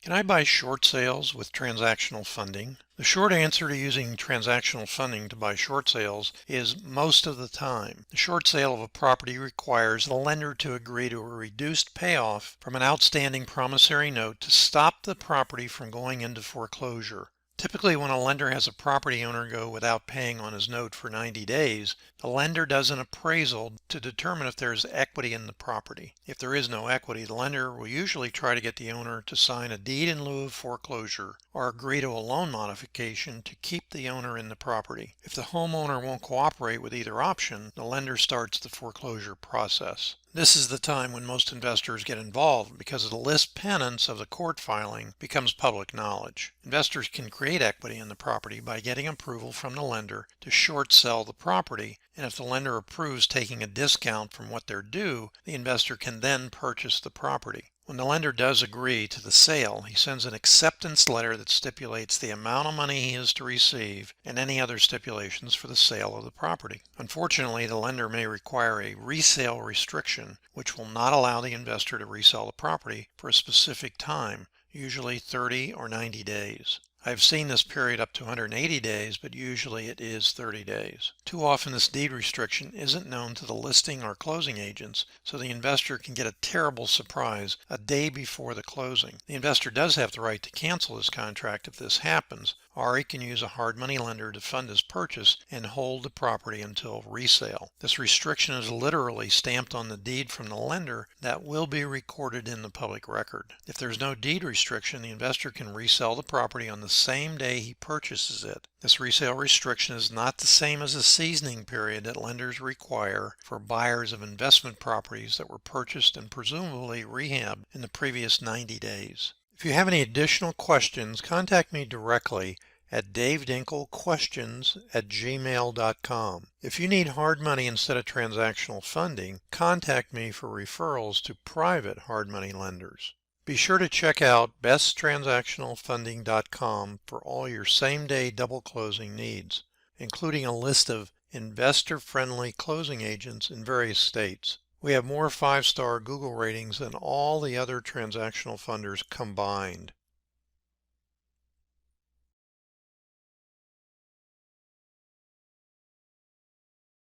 Can I buy short sales with transactional funding? The short answer to using transactional funding to buy short sales is most of the time. The short sale of a property requires the lender to agree to a reduced payoff from an outstanding promissory note to stop the property from going into foreclosure. Typically, when a lender has a property owner go without paying on his note for 90 days, the lender does an appraisal to determine if there is equity in the property. If there is no equity, the lender will usually try to get the owner to sign a deed in lieu of foreclosure or agree to a loan modification to keep the owner in the property. If the homeowner won't cooperate with either option, the lender starts the foreclosure process. This is the time when most investors get involved because the lis pendens of the court filing becomes public knowledge. Investors can create equity in the property by getting approval from the lender to short sell the property, and if the lender approves taking a discount from what they're due, the investor can then purchase the property. When the lender does agree to the sale, he sends an acceptance letter that stipulates the amount of money he is to receive and any other stipulations for the sale of the property. Unfortunately, the lender may require a resale restriction, which will not allow the investor to resell the property for a specific time, usually 30 or 90 days. I've seen this period up to 180 days, but usually it is 30 days. Too often this deed restriction isn't known to the listing or closing agents, so the investor can get a terrible surprise a day before the closing. The investor does have the right to cancel his contract if this happens, or he can use a hard money lender to fund his purchase and hold the property until resale. This restriction is literally stamped on the deed from the lender that will be recorded in the public record. If there's no deed restriction, the investor can resell the property on the same day he purchases it. This resale restriction is not the same as a seasoning period that lenders require for buyers of investment properties that were purchased and presumably rehabbed in the previous 90 days. If you have any additional questions, contact me directly at davedinkelquestions@gmail.com. If you need hard money instead of transactional funding, contact me for referrals to private hard money lenders. Be sure to check out besttransactionalfunding.com for all your same-day double closing needs, including a list of investor-friendly closing agents in various states. We have more 5-star Google ratings than all the other transactional funders combined.